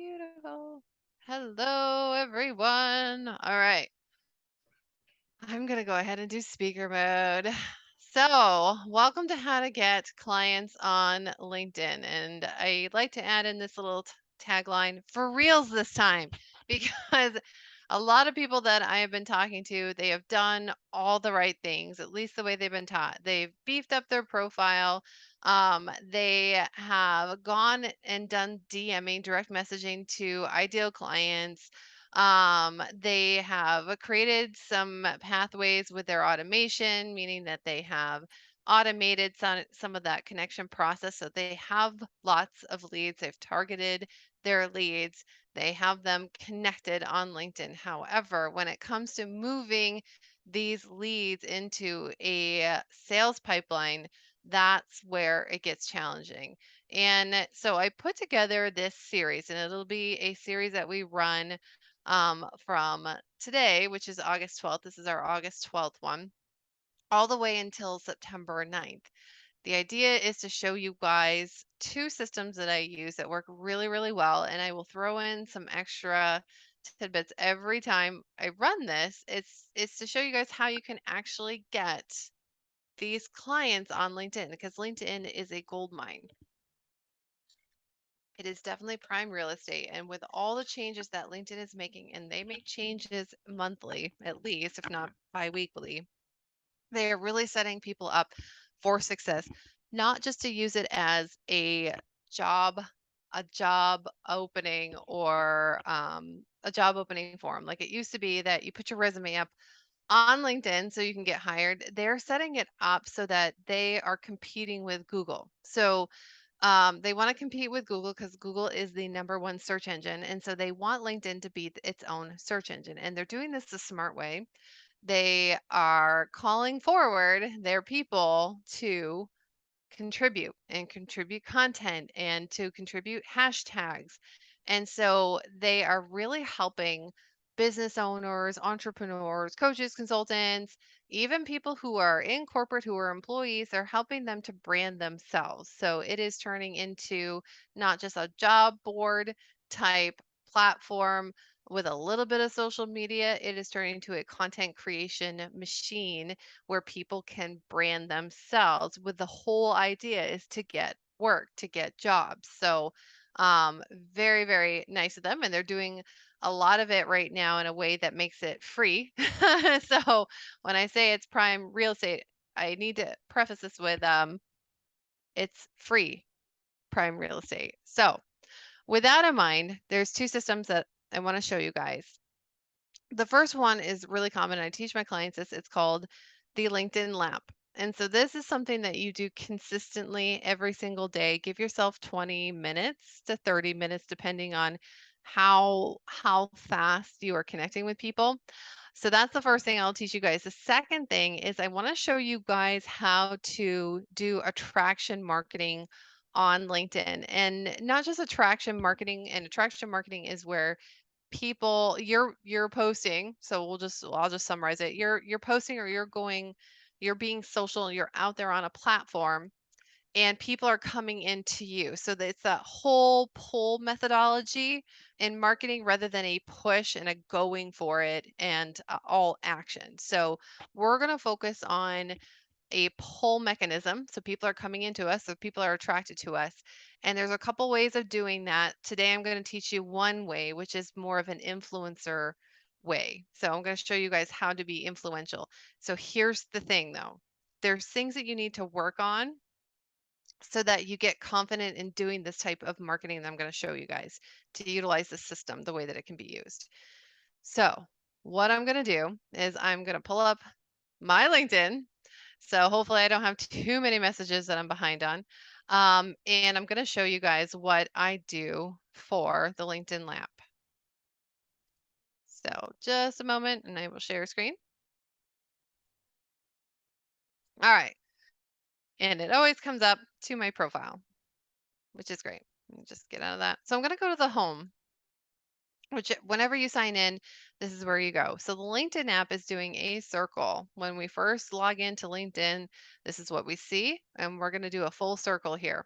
Beautiful. Hello, everyone. All right. I'm going to go ahead and do speaker mode. So, welcome to How to Get Clients on LinkedIn. And I like to add in this little tagline for reals this time because a lot of people that I have been talking to, they have done all the right things, at least the way they've been taught. They've beefed up their profile. They have gone and done DMing, direct messaging to ideal clients. They have created some pathways with their automation, meaning that they have automated some of that connection process. So they have lots of leads. They've targeted their leads. They have them connected on LinkedIn. However, when it comes to moving these leads into a sales pipeline, that's where it gets challenging. And so I put together this series, and it'll be a series that we run from today, which is August 12th. This is our August 12th one, all the way until September 9th. The idea is to show you guys two systems that I use that work really, really well. And I will throw in some extra tidbits every time I run this. It's to show you guys how you can actually get these clients on LinkedIn because LinkedIn is a gold mine. It is definitely prime real estate. And with all the changes that LinkedIn is making, and they make changes monthly, at least, if not bi-weekly, they are really setting people up for success, not just to use it as job, a job opening or a job opening forum. Like it used to be that you put your resume up on LinkedIn so you can get hired. They're setting it up so that they are competing with Google. So they want to compete with Google because Google is the number one search engine. And so they want LinkedIn to be its own search engine. And they're doing this the smart way. They are calling forward their people to contribute and contribute content and to contribute hashtags. And so they are really helping business owners, entrepreneurs, coaches, consultants, even people who are in corporate who are employees, they're helping them to brand themselves. So it is turning into not just a job board type platform with a little bit of social media, it is turning into a content creation machine where people can brand themselves with the whole idea is to get work, to get jobs. So, very, very nice of them. And they're doing a lot of it right now in a way that makes it free. So, when I say it's prime real estate, I need to preface this with it's free prime real estate. So, with that in mind, there's two systems that I want to show you guys. The first one is really common. I teach my clients this. It's called the LinkedIn Lab. And so this is something that you do consistently every single day. Give yourself 20 minutes to 30 minutes depending on how fast you are connecting with people. So that's the first thing I'll teach you guys. The second thing is I want to show you guys how to do attraction marketing on LinkedIn. And not just attraction marketing, and attraction marketing is where people you're posting, so I'll just summarize it. You're posting or you're being social, you're out there on a platform and people are coming into you. So that it's that whole pull methodology in marketing rather than a push and a going for it and all action. So we're going to focus on a pull mechanism. So people are coming into us, so people are attracted to us. And there's a couple ways of doing that. Today I'm going to teach you one way, which is more of an influencer way. So I'm going to show you guys how to be influential. So here's the thing though. There's things that you need to work on so that you get confident in doing this type of marketing that I'm going to show you guys to utilize the system the way that it can be used. So what I'm going to do is I'm going to pull up my LinkedIn. So hopefully I don't have too many messages that I'm behind on. And I'm going to show you guys what I do for the LinkedIn Lab. So just a moment and I will share screen. All right. And it always comes up to my profile, which is great. Let me just get out of that. So I'm going to go to the home, which whenever you sign in, this is where you go. So the LinkedIn app is doing a circle. When we first log into LinkedIn, this is what we see. And we're going to do a full circle here.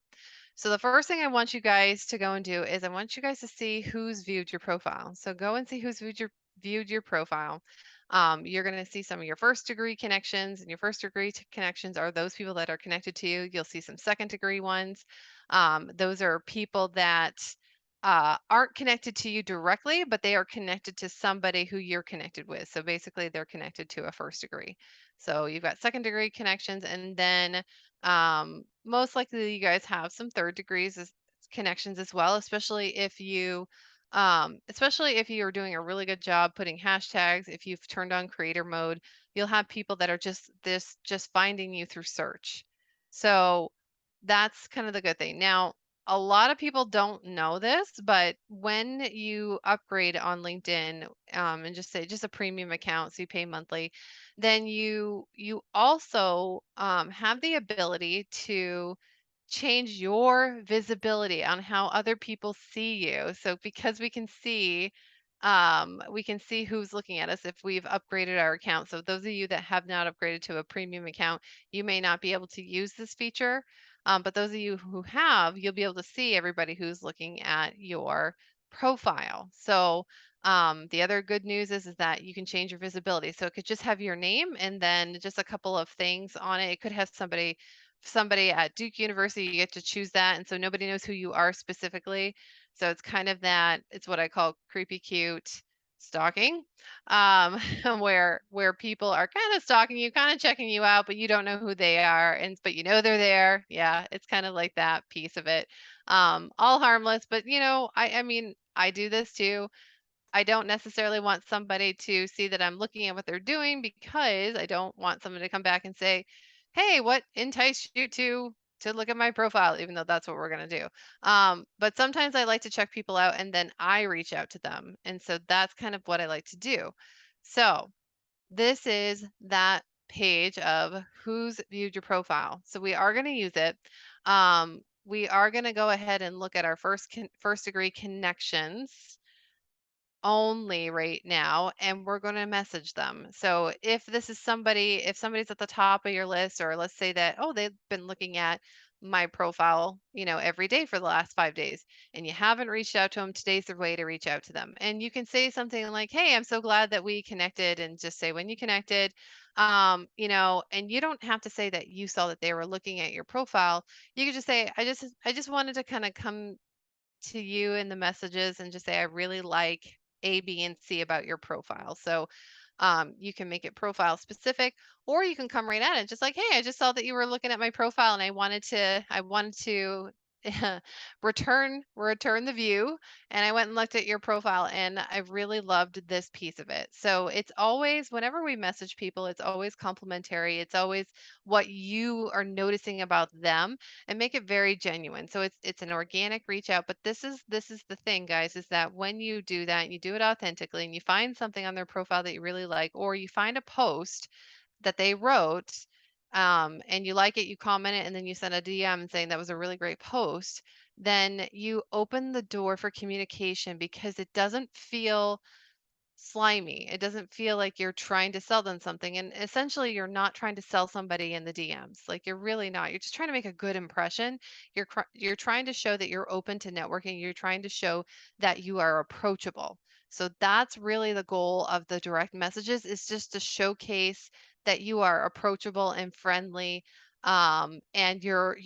So the first thing I want you guys to go and do is I want you guys to see who's viewed your profile. So go and see who's viewed your profile. You're going to see some of your first degree connections, and your first degree connections are those people that are connected to you. You'll see some second degree ones. Those are people that aren't connected to you directly, but they are connected to somebody who you're connected with. So basically, they're connected to a first degree. So you've got second degree connections, and then most likely you guys have some third degrees as connections as well, especially if you're doing a really good job putting hashtags, if you've turned on creator mode, you'll have people that are just finding you through search. So that's kind of the good thing. Now, a lot of people don't know this, but when you upgrade on LinkedIn, and just say just a premium account, so you pay monthly, then you also have the ability to change your visibility on how other people see you. So because we can see who's looking at us if we've upgraded our account. So those of you that have not upgraded to a premium account, you may not be able to use this feature. But those of you who have, you'll be able to see everybody who's looking at your profile. So the other good news is that you can change your visibility. So it could just have your name and then just a couple of things on it. It could have somebody at Duke University, you get to choose that. And so nobody knows who you are specifically. So it's kind of that, it's what I call creepy cute stalking, um, where people are kind of stalking you, kind of checking you out, but you don't know who they are, and but you know they're there. Yeah, it's kind of like that piece of it. All harmless, but I mean, I do this too. I don't necessarily want somebody to see that I'm looking at what they're doing because I don't want someone to come back and say, "Hey, what enticed you to look at my profile?" Even though that's what we're gonna do. But sometimes I like to check people out and then I reach out to them, and so that's kind of what I like to do. So this is that page of who's viewed your profile. So we are going to use it. We are going to go ahead and look at our first degree connections only right now, and we're going to message them. So if somebody's at the top of your list, or let's say that, oh, they've been looking at my profile, every day for the last 5 days, and you haven't reached out to them, today's the way to reach out to them. And you can say something like, hey, I'm so glad that we connected, and just say when you connected. And you don't have to say that you saw that they were looking at your profile. You could just say, I just wanted to kind of come to you in the messages and just say, I really like A, B, and C about your profile. So you can make it profile specific, or you can come right at it, just like, hey, I just saw that you were looking at my profile, and I wanted to return the view, and I went and looked at your profile, and I really loved this piece of it. So it's always, whenever we message people, it's always complimentary. It's always what you are noticing about them, and make it very genuine. So it's an organic reach out, but this is the thing, guys, is that when you do that, you do it authentically, and you find something on their profile that you really like, or you find a post that they wrote, and you like it, you comment it, and then you send a DM saying that was a really great post, then you open the door for communication because it doesn't feel slimy. It doesn't feel like you're trying to sell them something. And essentially, you're not trying to sell somebody in the DMs. Like, you're really not. You're just trying to make a good impression. You're trying to show that you're open to networking. You're trying to show that you are approachable. So that's really the goal of the direct messages, is just to showcase that you are approachable and friendly, and you're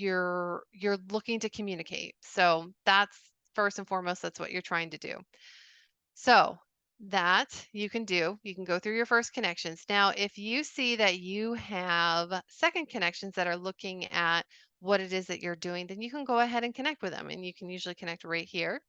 looking to communicate. So that's first and foremost, that's what you're trying to do. So that you can do. You can go through your first connections. Now, if you see that you have second connections that are looking at what it is that you're doing, then you can go ahead and connect with them. And you can usually connect right here.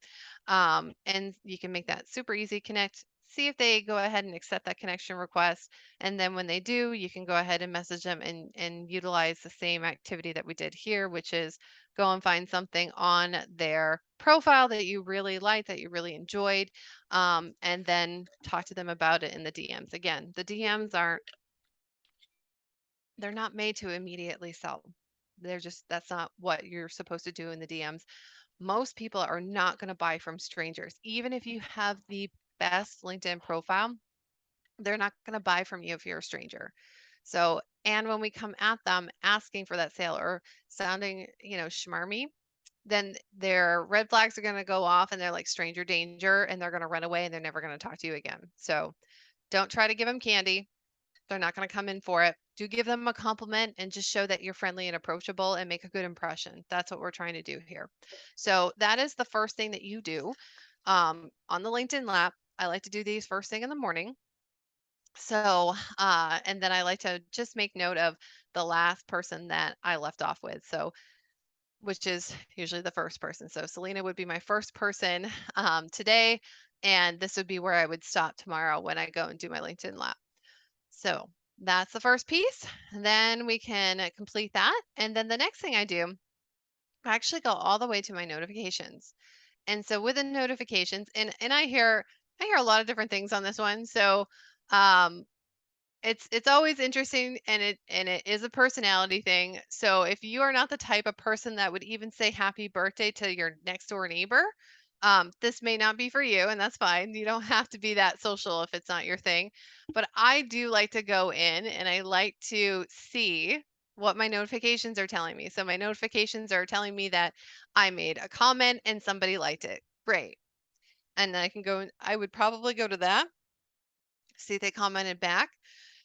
And you can make that super easy connect. See if they go ahead and accept that connection request. And then when they do, you can go ahead and message them and utilize the same activity that we did here, which is go and find something on their profile that you really like, that you really enjoyed, and then talk to them about it in the DMs. Again, the DMs they're not made to immediately sell. That's not what you're supposed to do in the DMs. Most people are not going to buy from strangers. Even if you have the best LinkedIn profile, they're not going to buy from you if you're a stranger. So, and when we come at them asking for that sale or sounding, schmarmy, then their red flags are going to go off and they're like stranger danger and they're going to run away and they're never going to talk to you again. So don't try to give them candy. They're not going to come in for it. Do give them a compliment and just show that you're friendly and approachable and make a good impression. That's what we're trying to do here. So that is the first thing that you do on the LinkedIn lab. I like to do these first thing in the morning. So, and then I like to just make note of the last person that I left off with. So, which is usually the first person. So, Selena would be my first person today. And this would be where I would stop tomorrow when I go and do my LinkedIn lab. So, that's the first piece. And then we can complete that. And then the next thing I do, I actually go all the way to my notifications. And so with the notifications, and I hear a lot of different things on this one. So um it's always interesting and it is a personality thing. So if you are not the type of person that would even say happy birthday to your next door neighbor, this may not be for you, and that's fine. You don't have to be that social if it's not your thing. But I do like to go in and I like to see what my notifications are telling me. So my notifications are telling me that I made a comment and somebody liked it. Great. And then I can go, I would probably go to that, see if they commented back.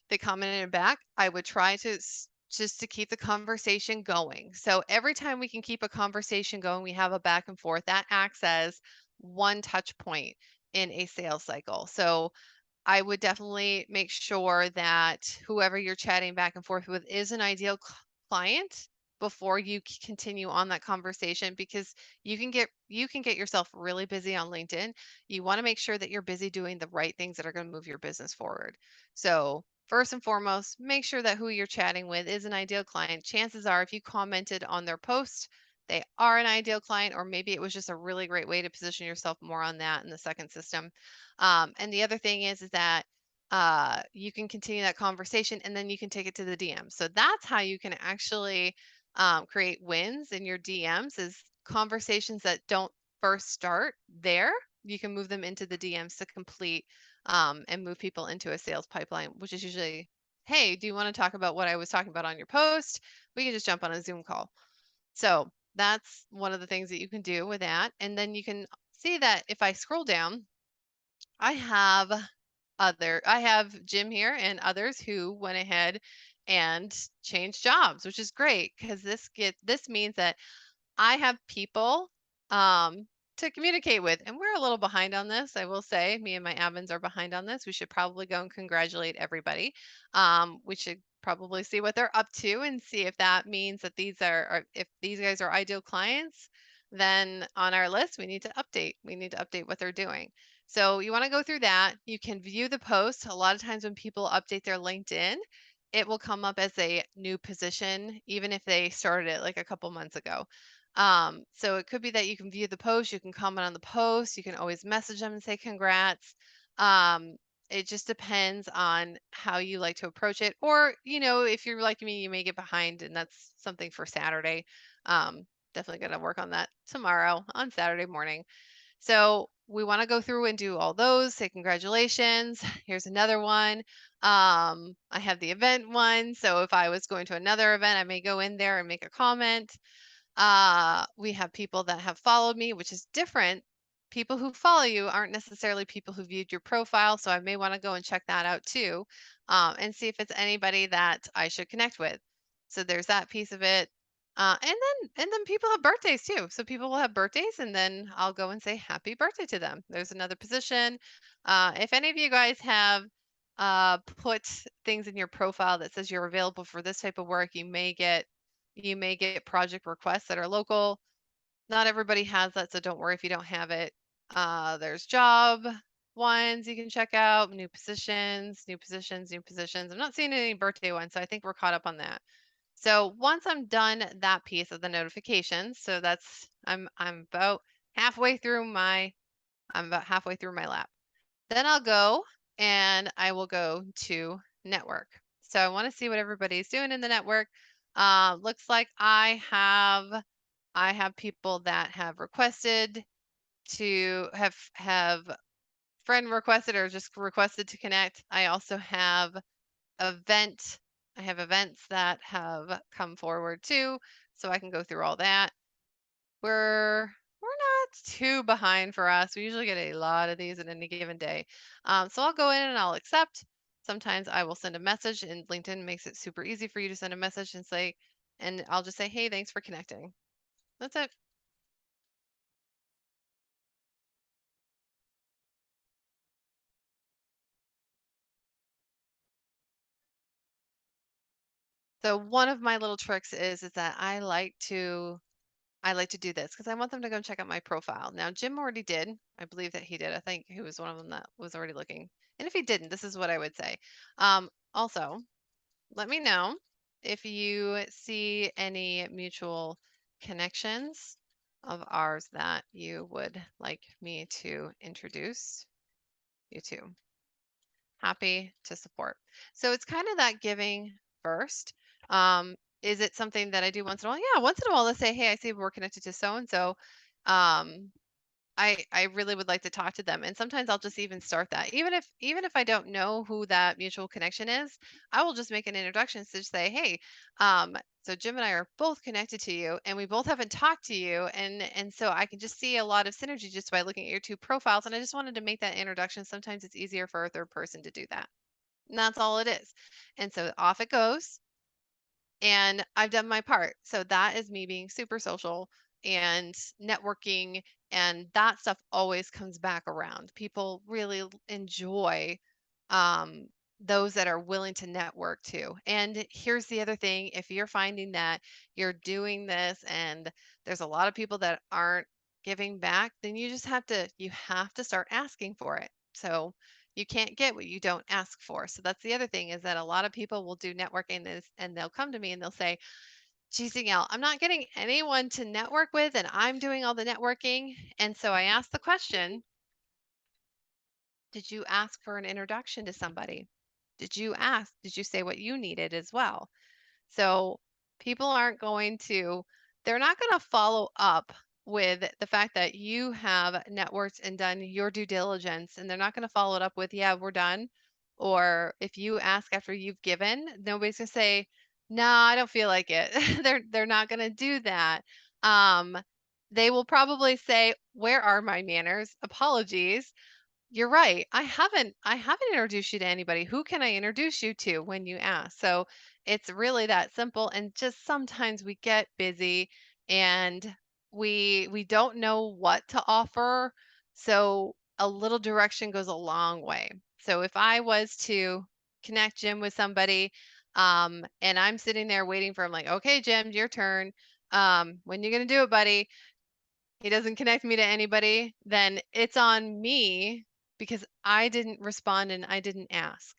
They commented back. I would try to just to keep the conversation going. So every time we can keep a conversation going, we have a back and forth that acts as one touch point in a sales cycle. So I would definitely make sure that whoever you're chatting back and forth with is an ideal client before you continue on that conversation, because you can get yourself really busy on LinkedIn. You want to make sure that you're busy doing the right things that are going to move your business forward. So, first and foremost, make sure that who you're chatting with is an ideal client. Chances are if you commented on their post, they are an ideal client, or maybe it was just a really great way to position yourself more on that in the second system. And the other thing is that you can continue that conversation and then you can take it to the DM. So that's how you can actually create wins in your DMs, is conversations that don't first start there. You can move them into the DMs to complete and move people into a sales pipeline, which is usually, hey, do you want to talk about what I was talking about on your post? We can just jump on a Zoom call. So that's one of the things that you can do with that. And then you can see that if I scroll down, I have I have Jim here and others who went ahead and changed jobs, which is great because this means that I have people to communicate with, and we're a little behind on this. I will say, me and my admins are behind on this. We should probably go and congratulate everybody. We should probably see what they're up to and see if that means that if these guys are ideal clients. Then on our list, we need to update. We need to update what they're doing. So you want to go through that. You can view the post. A lot of times when people update their LinkedIn, it will come up as a new position, even if they started it like a couple months ago. So it could be that you can view the post, you can comment on the post, you can always message them and say congrats. Um, it just depends on how you like to approach it. Or, if you're like me, you may get behind, and that's something for Saturday. Um, Definitely going to work on that tomorrow on Saturday morning. So we want to go through and do all those, say congratulations. Here's another one. I have the event one. So if I was going to another event, I may go in there and make a comment. We have people that have followed me, which is different. People who follow you aren't necessarily people who viewed your profile, so I may want to go and check that out too, and see if it's anybody that I should connect with. So there's that piece of it. And then people have birthdays too. So people will have birthdays, and then I'll go and say happy birthday to them. There's another position. If any of you guys have put things in your profile that says you're available for this type of work, you may get project requests that are local. Not everybody has that, so don't worry if you don't have it. There's job ones you can check out, new positions, new positions, new positions. I'm not seeing any birthday ones, so I think we're caught up on that. So once I'm done that piece of the notifications, so that's I'm about halfway through my lap. Then I'll go and I will go to network. So I want to see what everybody's doing in the network. Looks like I have people that have requested to have friend requested or just requested to connect. I also have event. I have events that have come forward too, so I can go through all that. we're not too behind for us. We usually get a lot of these in any given day. So I'll go in and I'll accept. Sometimes I will send a message, and LinkedIn makes it super easy for you to send a message and say, and I'll just say, hey, thanks for connecting. That's it. So one of my little tricks is that I like to do this because I want them to go and check out my profile. Now, Jim already did. I believe that he did. I think he was one of them that was already looking. And if he didn't, this is what I would say. Also, let me know if you see any mutual connections of ours that you would like me to introduce you to. Happy to support. So it's kind of that giving first. Is it something that I do once in a while? Yeah, once in a while, let's say, hey, I see we're connected to so and so. I really would like to talk to them. And sometimes I'll just even start that. Even if I don't know who that mutual connection is, I will just make an introduction to say, "Hey, so Jim and I are both connected to you and we both haven't talked to you and so I can just see a lot of synergy just by looking at your two profiles and I just wanted to make that introduction. Sometimes it's easier for a third person to do that. And that's all it is. And so off it goes and I've done my part. So that is me being super social and networking, and that stuff always comes back around. People really enjoy um, those that are willing to network too. And here's the other thing, if you're finding that you're doing this and there's a lot of people that aren't giving back, then you have to start asking for it. So you can't get what you don't ask for. So that's the other thing is that a lot of people will do networking this and they'll come to me and they'll say, geez, Danielle, I'm not getting anyone to network with and I'm doing all the networking. And so I asked the question, did you ask for an introduction to somebody? Did you say what you needed as well? So people aren't going to, they're not going to follow up with the fact that you have networked and done your due diligence, and they're not going to follow it up with, yeah, we're done. Or if you ask after you've given, nobody's going to say, no, I don't feel like it. They're not going to do that. Um, they will probably say, where are my manners? Apologies. You're right. I haven't introduced you to anybody. Who can I introduce you to when you ask? So it's really that simple and just sometimes we get busy and we don't know what to offer. So a little direction goes a long way. So if I was to connect Jim with somebody and I'm sitting there waiting for him like, "Okay, Jim, your turn. When you going to do it, buddy?" He doesn't connect me to anybody, then it's on me because I didn't respond and I didn't ask.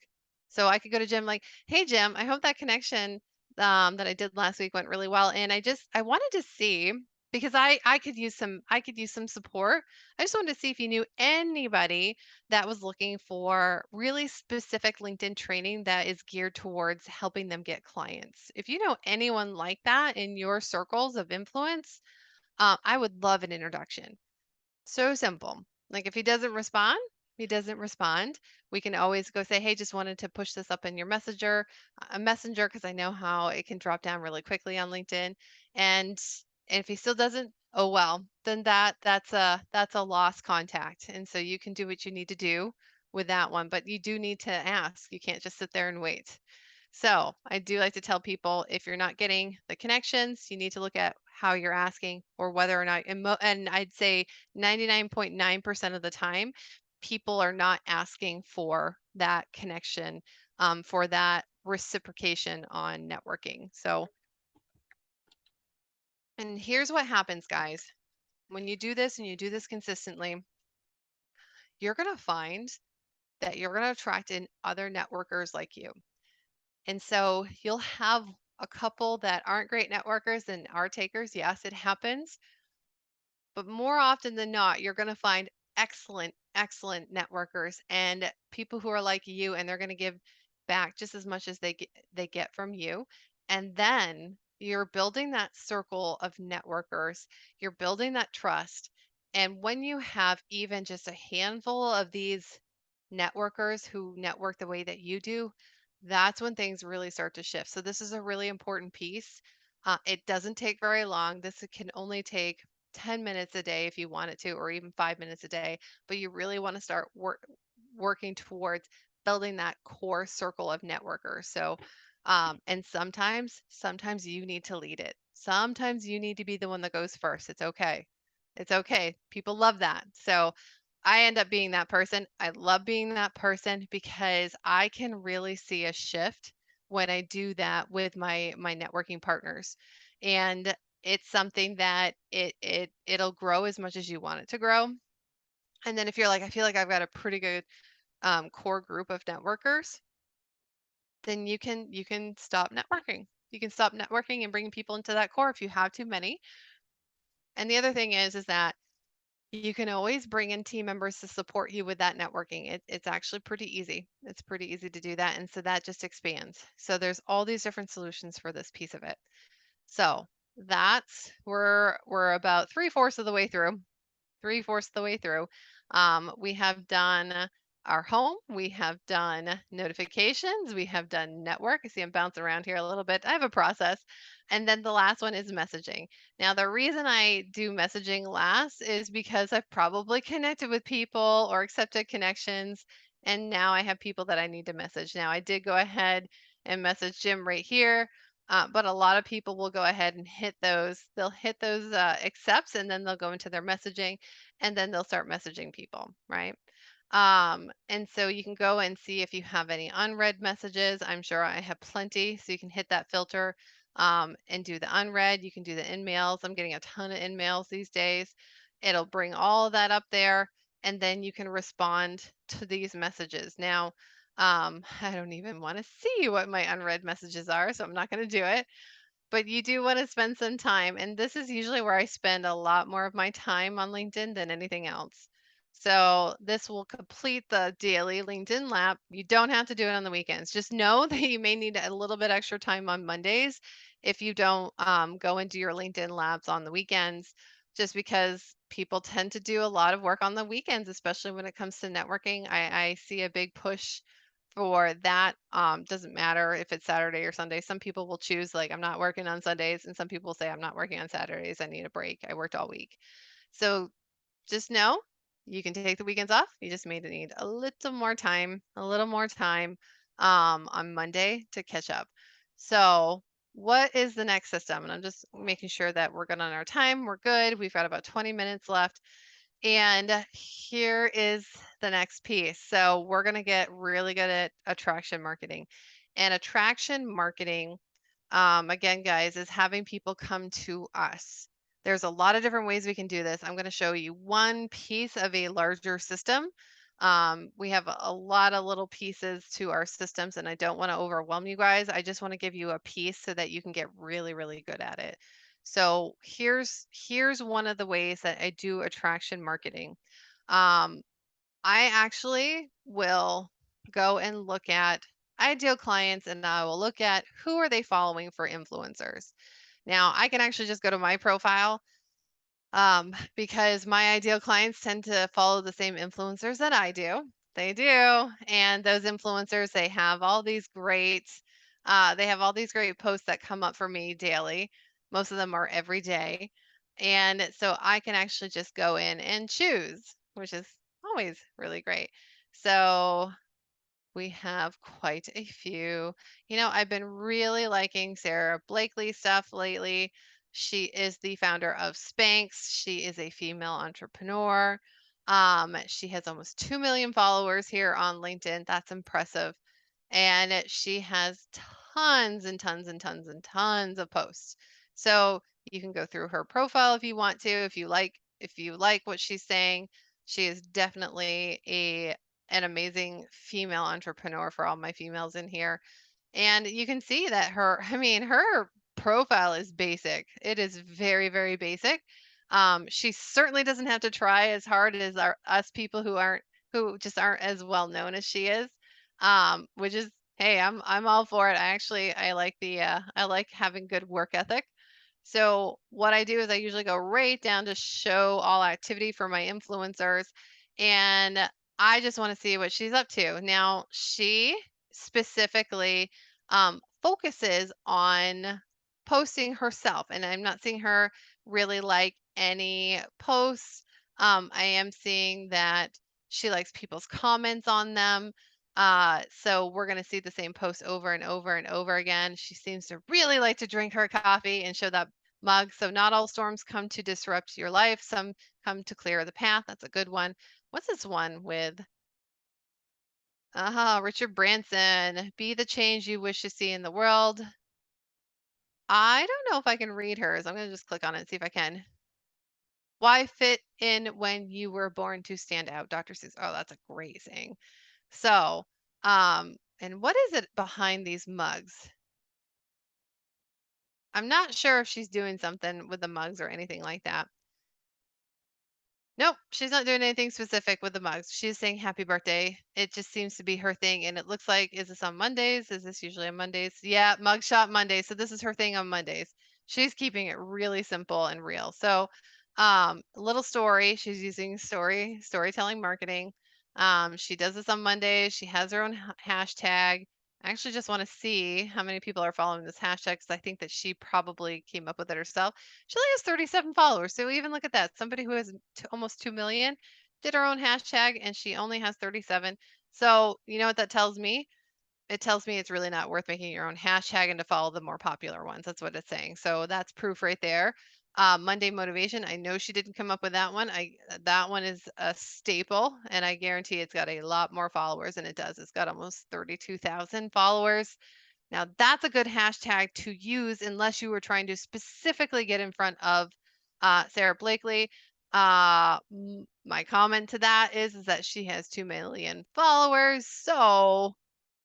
So I could go to Jim like, "Hey Jim, I hope that connection that I did last week went really well, and I wanted to see because I could use some support. I just wanted to see if you knew anybody that was looking for really specific LinkedIn training that is geared towards helping them get clients. If you know anyone like that in your circles of influence, I would love an introduction. So simple. Like if he doesn't respond, he doesn't respond. We can always go say, "Hey, just wanted to push this up in your messenger, because I know how it can drop down really quickly on LinkedIn." And if he still doesn't, oh well, then that's a lost contact. And so you can do what you need to do with that one, but you do need to ask. You can't just sit there and wait. So I do like to tell people if you're not getting the connections, you need to look at how you're asking or whether or not, and I'd say 99.9% of the time, people are not asking for that connection, for that reciprocation on networking. So, and here's what happens, guys. When you do this and you do this consistently, you're going to find that you're going to attract in other networkers like you. And so you'll have a couple that aren't great networkers and are takers. Yes, it happens. But more often than not, you're going to find excellent, excellent networkers and people who are like you, and they're going to give back just as much as they get from you. And then you're building that circle of networkers, you're building that trust. And when you have even just a handful of these networkers who network the way that you do, that's when things really start to shift. So this is a really important piece. It doesn't take very long. This can only take 10 minutes a day if you wanted to, or even 5 minutes a day, but you really want to start working towards building that core circle of networkers. So, and sometimes you need to lead it. Sometimes you need to be the one that goes first. It's okay. It's okay. People love that. So I end up being that person. I love being that person because I can really see a shift when I do that with my networking partners. And it's something that it'll grow as much as you want it to grow. And then if you're like, I feel like I've got a pretty good core group of networkers, then you can stop networking. You can stop networking and bringing people into that core if you have too many. And the other thing is that you can always bring in team members to support you with that networking. It's actually pretty easy. It's pretty easy to do that. And so that just expands. So there's all these different solutions for this piece of it. So that's we're about three-fourths of the way through. Three-fourths of the way through. We have done our home, we have done notifications, we have done network. I see I'm bouncing around here a little bit. I have a process. And then the last one is messaging. Now, the reason I do messaging last is because I've probably connected with people or accepted connections, and now I have people that I need to message. Now, I did go ahead and message Jim right here. But a lot of people will go ahead and hit those. They'll hit those accepts, and then they'll go into their messaging, and then they'll start messaging people, right? And so you can go and see if you have any unread messages. I'm sure I have plenty, so you can hit that filter and do the unread. You can do the in-mails. I'm getting a ton of in-mails these days. It'll bring all of that up there, and then you can respond to these messages. Now, I don't even want to see what my unread messages are, so I'm not going to do it. But you do want to spend some time, and this is usually where I spend a lot more of my time on LinkedIn than anything else. So this will complete the daily LinkedIn lab. You don't have to do it on the weekends. Just know that you may need a little bit extra time on Mondays if you don't go into your LinkedIn labs on the weekends, just because people tend to do a lot of work on the weekends, especially when it comes to networking. I see a big push for that. Doesn't matter if it's Saturday or Sunday. Some people will choose, like, I'm not working on Sundays, and some people say, I'm not working on Saturdays. I need a break. I worked all week. So just know you can take the weekends off. You just may need a little more time on Monday to catch up. So, what is the next system? And I'm just making sure that we're good on our time. We're good. We've got about 20 minutes left. And here is the next piece. So we're going to get really good at attraction marketing. And attraction marketing, again, guys, is having people come to us. There's a lot of different ways we can do this. I'm going to show you one piece of a larger system. We have a lot of little pieces to our systems, and I don't want to overwhelm you guys. I just want to give you a piece so that you can get really, really good at it. So here's one of the ways that I do attraction marketing. Um, I actually will go and look at ideal clients, and I will look at who are they following for influencers. Now, I can actually just go to my profile because my ideal clients tend to follow the same influencers that I do. They do. And those influencers, they have all these great posts that come up for me daily. Most of them are every day. And so I can actually just go in and choose, which is always really great. So we have quite a few. I've been really liking Sarah Blakely stuff lately. She is the founder of Spanx. She is a female entrepreneur. She has almost 2 million followers here on LinkedIn. That's impressive. And she has tons and tons and tons and tons of posts. So you can go through her profile if you want to, if you like what she's saying. She is definitely an amazing female entrepreneur for all my females in here. And you can see that her profile is basic. It is very, very basic. She certainly doesn't have to try as hard as us people who just aren't as well known as she is. Which is, hey, I'm all for it. I like having good work ethic. So what I do is I usually go right down to show all activity for my influencers, and I just want to see what she's up to. Now, she specifically focuses on posting herself, and I'm not seeing her really like any posts. I am seeing that she likes people's comments on them. So we're going to see the same post over and over and over again. She seems to really like to drink her coffee and show that mug. So not all storms come to disrupt your life. Some come to clear the path. That's a good one. What's this one with? Richard Branson. Be the change you wish to see in the world. I don't know if I can read hers. I'm going to just click on it and see if I can. Why fit in when you were born to stand out? Dr. Seuss. Oh, that's a great saying. So, and what is it behind these mugs? I'm not sure if she's doing something with the mugs or anything like that. Nope, she's not doing anything specific with the mugs. She's saying happy birthday. It just seems to be her thing. And it looks like, is this on Mondays? Is this usually on Mondays? Yeah, mugshot Monday. So this is her thing on Mondays. She's keeping it really simple and real. So, little story. She's using storytelling marketing. She does this on Mondays. She has her own hashtag. I actually just want to see how many people are following this hashtag because I think that she probably came up with it herself. She only has 37 followers. So even look at that. Somebody who has almost 2 million did her own hashtag and she only has 37. So, you know what that tells me? It tells me it's really not worth making your own hashtag and to follow the more popular ones. That's what it's saying. So that's proof right there. Monday motivation. I know she didn't come up with that one. That one is a staple, and I guarantee it's got a lot more followers than it does. It's got almost 32,000 followers. Now, that's a good hashtag to use unless you were trying to specifically get in front of Sarah Blakely. My comment to that is that she has 2 million followers. So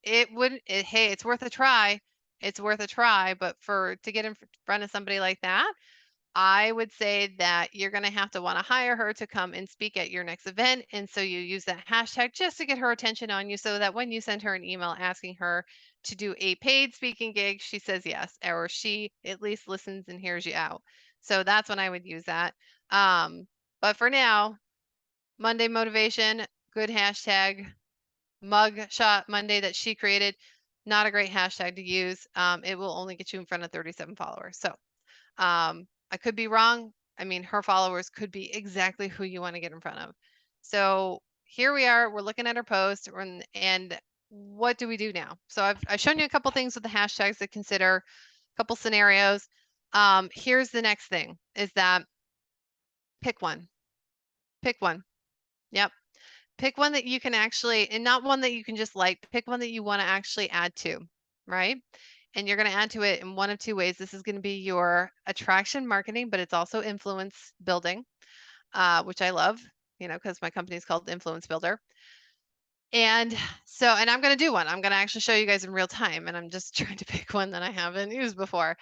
it wouldn't, hey, it's worth a try. It's worth a try. But to get in front of somebody like that, I would say that you're going to have to want to hire her to come and speak at your next event. And so you use that hashtag just to get her attention on you so that when you send her an email asking her to do a paid speaking gig, she says yes, or she at least listens and hears you out. So that's when I would use that. But for now, Monday motivation, good hashtag. Mug shot Monday that she created, not a great hashtag to use. It will only get you in front of 37 followers. So I could be wrong. I mean, her followers could be exactly who you want to get in front of. So here we are. We're looking at her post, and what do we do now? So I've shown you a couple things with the hashtags to consider, a couple scenarios. Here's the next thing: is that pick one. Pick one. Yep. Pick one that you can actually, and not one that you can just like. Pick one that you want to actually add to, right? And you're going to add to it in one of two ways. This is going to be your attraction marketing, but it's also influence building, which I love, because my company is called Influence Builder. And I'm going to do one. I'm going to actually show you guys in real time. And I'm just trying to pick one that I haven't used before.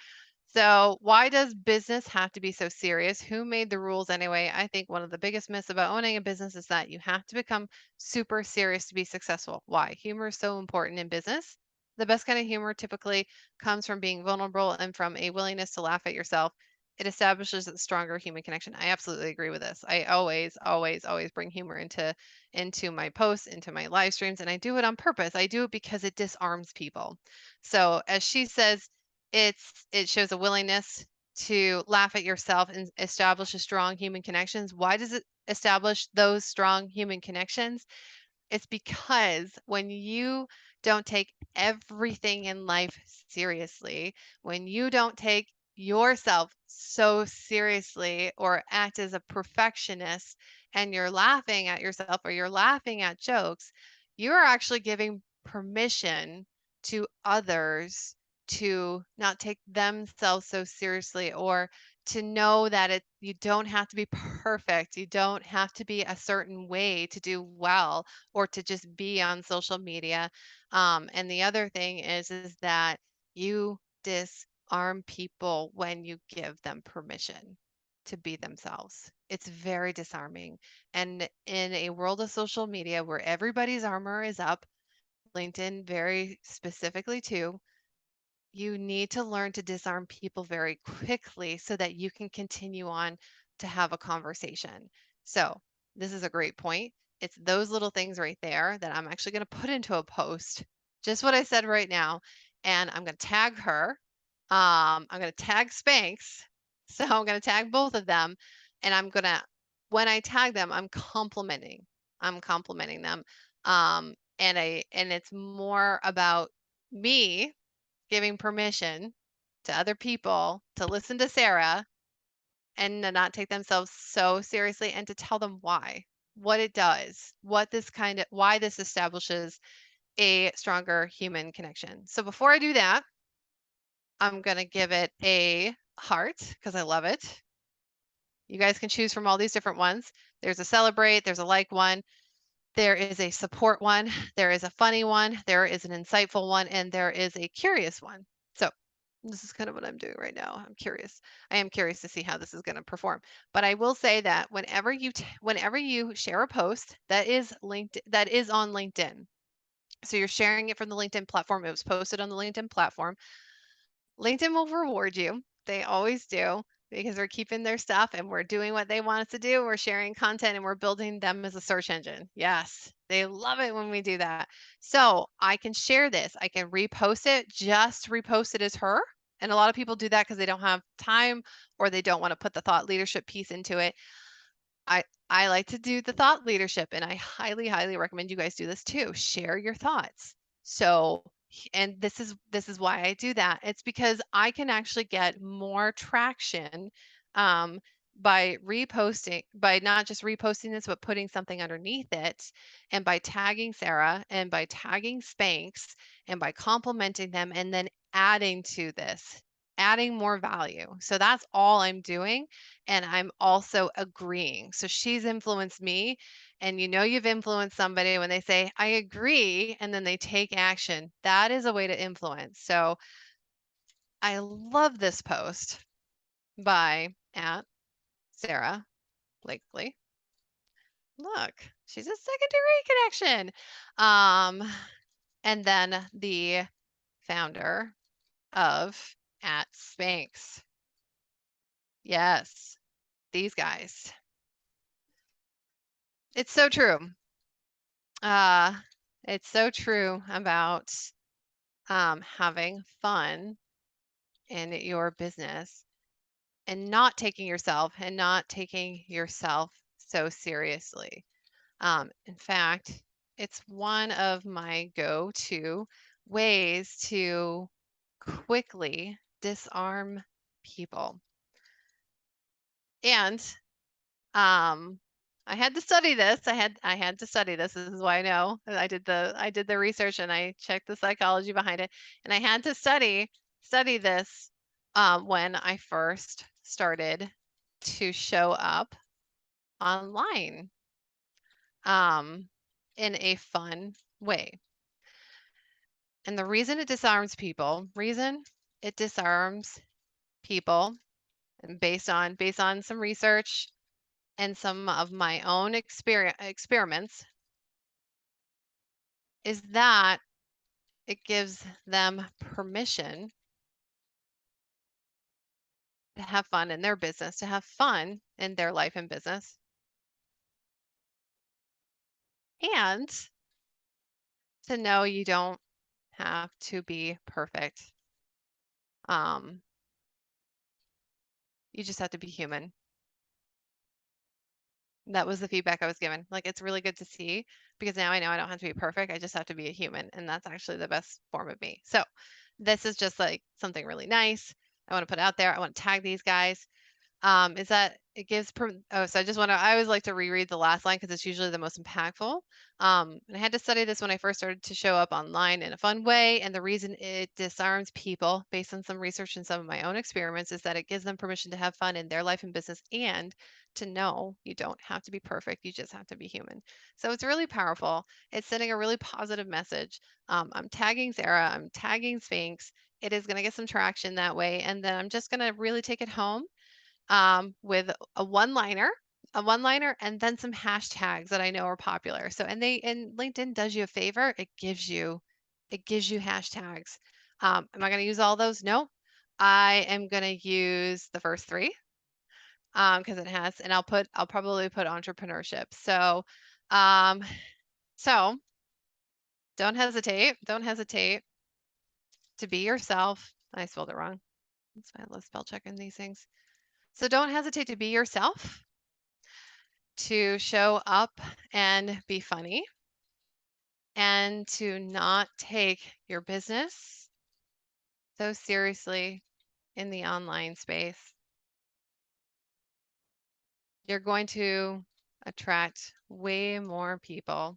So, why does business have to be so serious? Who made the rules anyway? I think one of the biggest myths about owning a business is that you have to become super serious to be successful. Why? Humor is so important in business. The best kind of humor typically comes from being vulnerable and from a willingness to laugh at yourself. It establishes a stronger human connection. I absolutely agree with this. I always, always, always bring humor into my posts, into my live streams, and I do it on purpose. I do it because it disarms people. So, as she says, it shows a willingness to laugh at yourself and establish a strong human connections. Why does it establish those strong human connections? It's because when you don't take everything in life seriously, when you don't take yourself so seriously or act as a perfectionist and you're laughing at yourself or you're laughing at jokes, you're actually giving permission to others to not take themselves so seriously or to know that you don't have to be perfect. You don't have to be a certain way to do well or to just be on social media. And the other thing is that you disarm people when you give them permission to be themselves. It's very disarming. And in a world of social media where everybody's armor is up, LinkedIn very specifically too, you need to learn to disarm people very quickly so that you can continue on to have a conversation. So, this is a great point. It's those little things right there that I'm actually going to put into a post, just what I said right now. And I'm going to tag her. I'm going to tag Spanx. So I'm going to tag both of them, and when I tag them, I'm complimenting. I'm complimenting them. And it's more about me giving permission to other people to listen to Sarah and to not take themselves so seriously, and to tell them why, what it does, why this establishes a stronger human connection. So before I do that, I'm going to give it a heart because I love it. You guys can choose from all these different ones. There's a celebrate, there's a like one, there is a support one, there is a funny one, there is an insightful one, and there is a curious one. So this is kind of what I'm doing right now. I'm curious. I am curious to see how this is going to perform. But I will say that whenever you share a post that is on LinkedIn, so you're sharing it from the LinkedIn platform, it was posted on the LinkedIn platform, LinkedIn will reward you. They always do, because we're keeping their stuff and we're doing what they want us to do. We're sharing content and we're building them as a search engine. Yes, they love it when we do that. So I can share this. I can repost it, just repost it as her. And a lot of people do that because they don't have time or they don't want to put the thought leadership piece into it. I like to do the thought leadership, and I highly, highly recommend you guys do this too. Share your thoughts. So, and this is why I do that. It's because I can actually get more traction um, by not just reposting this, but putting something underneath it, and by tagging Sarah, and by tagging Spanx, and by complimenting them, and then adding to this, adding more value. So that's all I'm doing, and I'm also agreeing. So she's influenced me, and you've influenced somebody when they say, I agree, and then they take action. That is a way to influence. So I love this post by at Sarah Blakely. Look, she's a secondary connection. And then the founder of at Spanx. Yes, these guys. It's so true. Uh, it's so true about having fun in your business and not taking yourself so seriously. In fact, it's one of my go-to ways to quickly disarm people. And Um, I had to study this. I had to study this. This is why I know. I did the research and I checked the psychology behind it. And I had to study this when I first started to show up online um, in a fun way. And the reason it disarms people, and based on some research and some of my own experiments, is that it gives them permission to have fun in their business, to have fun in their life and business, and to know you don't have to be perfect. Um, you just have to be human. That was the feedback I was given. Like, it's really good to see, because now I know I don't have to be perfect. I just have to be a human. And that's actually the best form of me. So this is just like something really nice. I want to put out there. I want to tag these guys. Is that it gives so I always like to reread the last line because it's usually the most impactful. And I had to study this when I first started to show up online in a fun way. And the reason it disarms people, based on some research and some of my own experiments, is that it gives them permission to have fun in their life and business, and to know you don't have to be perfect. You just have to be human. So it's really powerful. It's sending a really positive message. I'm tagging Sarah, I'm tagging Spanx. It is going to get some traction that way. And then I'm just going to really take it home with a one liner, and then some hashtags that I know are popular. So, and LinkedIn does you a favor. It gives you hashtags. Am I going to use all those? No. I am going to use the first three because it has, and I'll probably put entrepreneurship. Um, so don't hesitate to be yourself. I spelled it wrong. That's why I love spell checking these things. So don't hesitate to be yourself, to show up and be funny, and to not take your business so seriously in the online space. You're going to attract way more people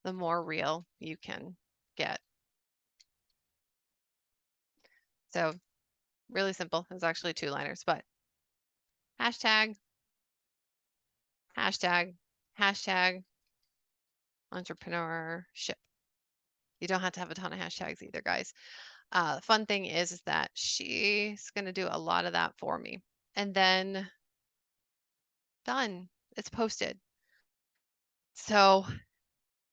the more real you can get. So really simple. It's actually two-liners, but hashtag, hashtag, hashtag entrepreneurship. You don't have to have a ton of hashtags either, guys. The fun thing is that she's going to do a lot of that for me. And then done. It's posted. So,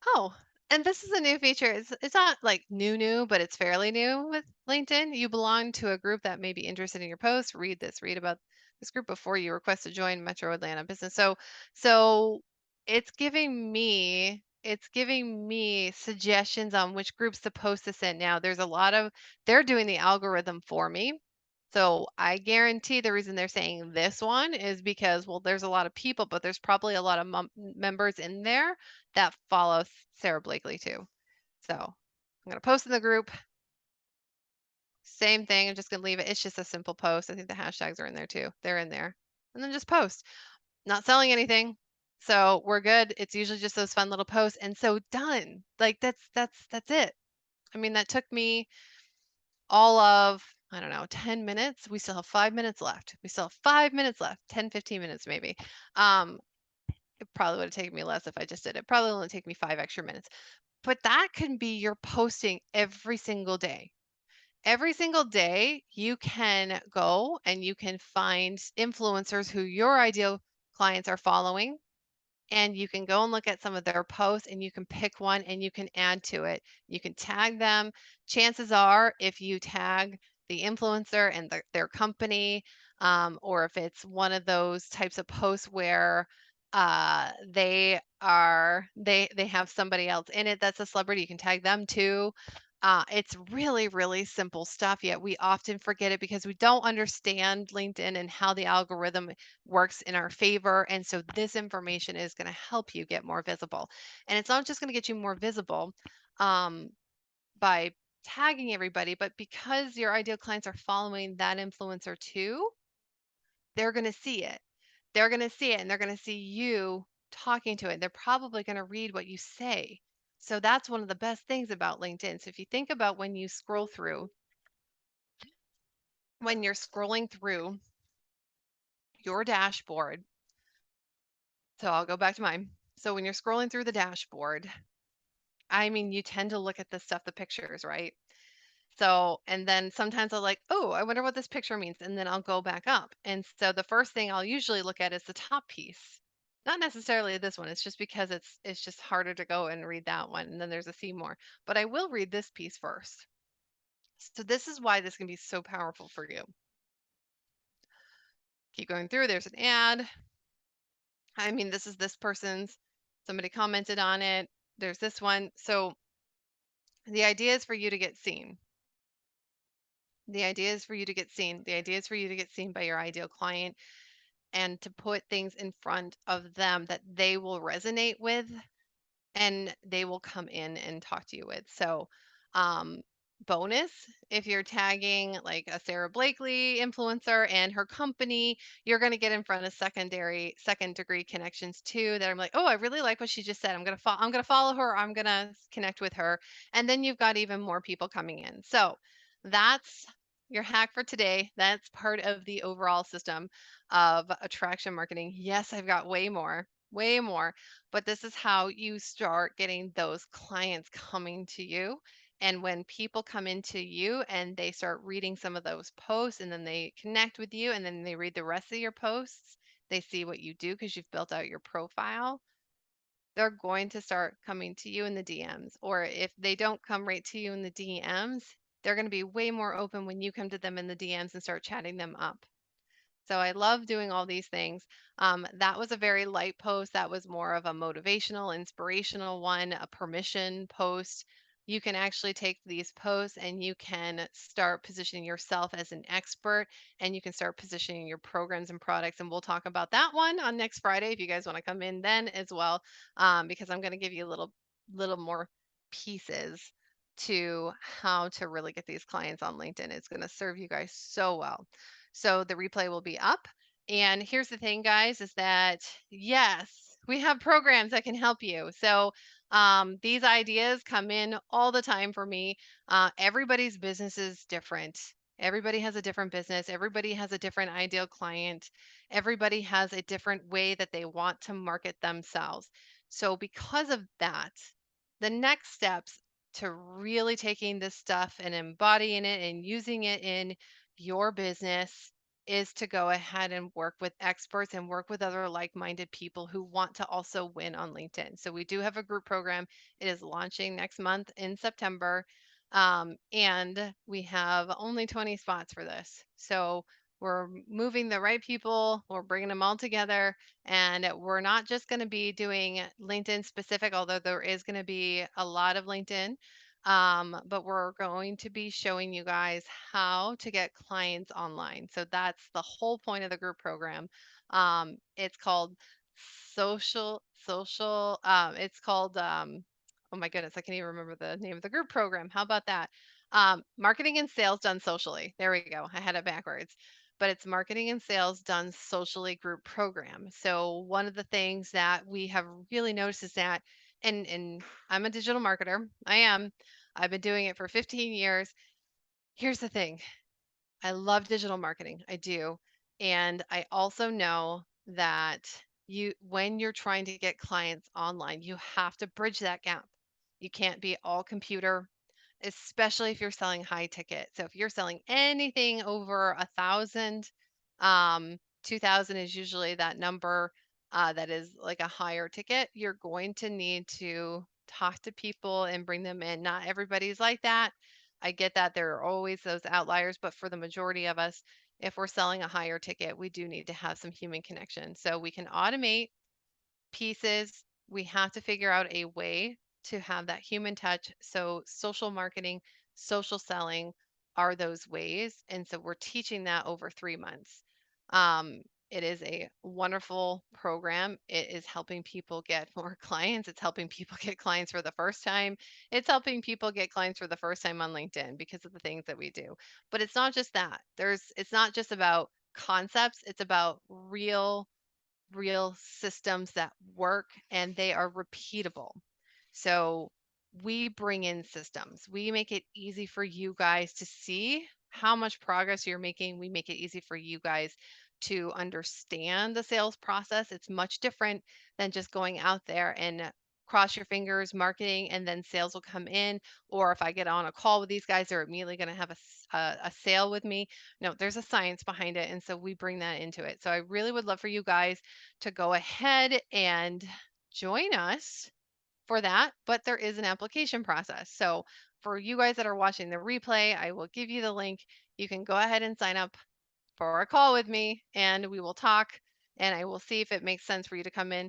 oh, and this is a new feature. It's not like new, but it's fairly new with LinkedIn. You belong to a group that may be interested in your post. Read this. Read about this group before you request to join Metro Atlanta Business. So it's giving me suggestions on which groups to post this in. Now, they're doing the algorithm for me. So I guarantee the reason they're saying this one is because, well, there's a lot of people, but there's probably a lot of members in there that follow Sara Blakely too. So I'm going to post in the group. Same thing. I'm just going to leave it. It's just a simple post. I think the hashtags are in there too. They're in there. And then just post. Not selling anything. So we're good. It's usually just those fun little posts. And so done. Like that's it. I mean, that took me all of, I don't know, 10 minutes. We still have 5 minutes left. We still have 5 minutes left, 10, 15 minutes maybe. It probably would have taken me less if I just did it. Probably only take me 5 extra minutes. But that can be your posting every single day. Every single day, you can go and you can find influencers who your ideal clients are following, and you can go and look at some of their posts and you can pick one and you can add to it. You can tag them. Chances are, if you tag the influencer and their company, or if it's one of those types of posts where they have somebody else in it that's a celebrity, you can tag them too. It's really, really simple stuff, yet we often forget it because we don't understand LinkedIn and how the algorithm works in our favor. And so this information is going to help you get more visible. And it's not just going to get you more visible um, by tagging everybody, but because your ideal clients are following that influencer too, they're going to see it. They're going to see it and they're going to see you talking to it. They're probably going to read what you say. So that's one of the best things about LinkedIn. So if you think about when you're scrolling through your dashboard, so I'll go back to mine. So when you're scrolling through the dashboard, I mean, you tend to look at the stuff, the pictures, right? So, and then sometimes I'll like, oh, I wonder what this picture means. And then I'll go back up. And so the first thing I'll usually look at is the top piece. Not necessarily this one. It's just because it's just harder to go and read that one. And then there's a see more. But I will read this piece first. So this is why this can be so powerful for you. Keep going through. There's an ad. I mean, this is this person's. Somebody commented on it. There's this one. So the idea is for you to get seen. The idea is for you to get seen. The idea is for you to get seen by your ideal client and to put things in front of them that they will resonate with and they will come in and talk to you with. So, um, bonus, if you're tagging like a Sara Blakely influencer and her company, you're going to get in front of second degree connections too. That I'm like, oh, I really like what she just said. I'm gonna follow her. I'm gonna connect with her, and then you've got even more people coming in. So that's your hack for today. That's part of the overall system of attraction marketing. Yes, I've got way more, but this is how you start getting those clients coming to you. And when people come into you and they start reading some of those posts and then they connect with you and then they read the rest of your posts, they see what you do because you've built out your profile. They're going to start coming to you in the DMs. Or if they don't come right to you in the DMs, they're going to be way more open when you come to them in the DMs and start chatting them up. So I love doing all these things. That was a very light post. That was more of a motivational, inspirational one, a permission post. you can actually take these posts and you can start positioning yourself as an expert, and you can start positioning your programs and products. And we'll talk about that one on next Friday if you guys want to come in then as well, because I'm going to give you a little more pieces to how to really get these clients on LinkedIn. It's going to serve you guys so well. So the replay will be up. And here's the thing, guys, is that yes, we have programs that can help you. So these ideas come in all the time for me. Everybody's business is different. Everybody has a different business. Everybody has a different ideal client. Everybody has a different way that they want to market themselves. So, because of that, the next steps to really taking this stuff and embodying it and using it in your business is to go ahead and work with experts and work with other like-minded people who want to also win on LinkedIn. So we do have a group program. It is launching next month in September. And we have only 20 spots for this. So we're moving the right people, we're bringing them all together, and we're not just going to be doing LinkedIn specific, although there is going to be a lot of LinkedIn. But we're going to be showing you guys how to get clients online. So that's the whole point of the group program. It's called it's called, oh my goodness, I can't even remember the name of the group program. How about that? Marketing and sales done socially. There we go. I had it backwards. But it's marketing and sales done socially group program. So one of the things that we have really noticed is that, and I'm a digital marketer. I am. I've been doing it for 15 years. Here's the thing. I love digital marketing. I do. And I also know that when you're trying to get clients online, you have to bridge that gap. You can't be all computer, especially if you're selling high ticket. So if you're selling anything over 1,000, 2,000 is usually that number that is like a higher ticket. You're going to need to talk to people and bring them in. Not everybody's like that. I get that there are always those outliers, but for the majority of us, if we're selling a higher ticket, we do need to have some human connection. So we can automate pieces. We have to figure out a way to have that human touch. So, social marketing, social selling are those ways. And so, we're teaching that over 3 months. It is a wonderful program. It is helping people get more clients. It's helping people get clients for the first time. It's helping people get clients for the first time on LinkedIn because of the things that we do. But it's not just that. It's not just about concepts, it's about real systems that work and they are repeatable. So we bring in systems. We make it easy for you guys to see how much progress you're making. We make it easy for you guys to understand the sales process. It's much different than just going out there and cross your fingers marketing and then sales will come in, or if I get on a call with these guys they're immediately going to have a sale with me. No, there's a science behind it, and so we bring that into it. So I really would love for you guys to go ahead and join us for that, but there is an application process. So for you guys that are watching the replay, I will give you the link. You can go ahead and sign up for a call with me and we will talk and I will see if it makes sense for you to come in.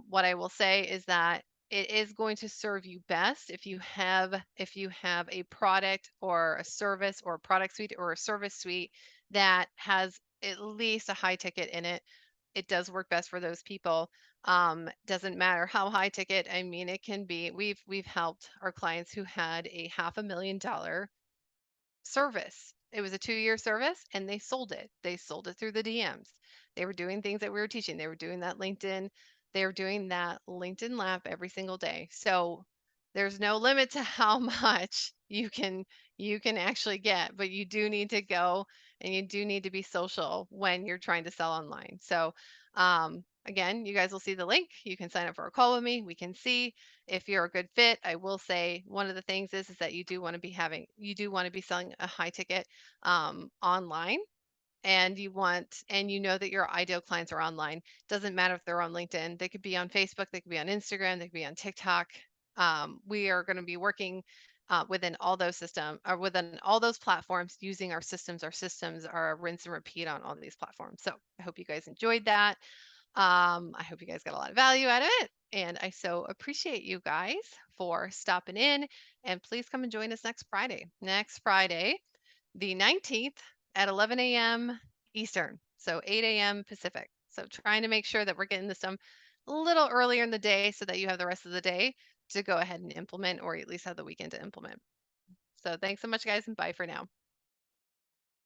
What I will say is that it is going to serve you best if you have a product or a service or a product suite or a service suite that has at least a high ticket in it. It does work best for those people. Doesn't matter how high ticket. I mean, it can be. We've helped our clients who had a $500,000 service. It was a 2-year service and they sold it. They sold it through the DMs. They were doing things that we were teaching. They were doing that LinkedIn. They were doing that LinkedIn Lab every single day. So there's no limit to how much you can actually get, but you do need to go and you do need to be social when you're trying to sell online. So again, you guys will see the link. You can sign up for a call with me. We can see if you're a good fit. I will say one of the things is that you do want to be selling a high ticket online, and you know that your ideal clients are online. Doesn't matter if they're on LinkedIn. They could be on Facebook, they could be on Instagram, they could be on TikTok. We are going to be working within all those within all those platforms using our systems. Our systems are a rinse and repeat on all these platforms. So I hope you guys enjoyed that. I hope you guys got a lot of value out of it. And I so appreciate you guys for stopping in. And please come and join us next Friday. Next Friday, the 19th at 11 a.m. Eastern. So 8 a.m. Pacific. So trying to make sure that we're getting this done a little earlier in the day so that you have the rest of the day to go ahead and implement, or at least have the weekend to implement. So thanks so much, guys, and bye for now.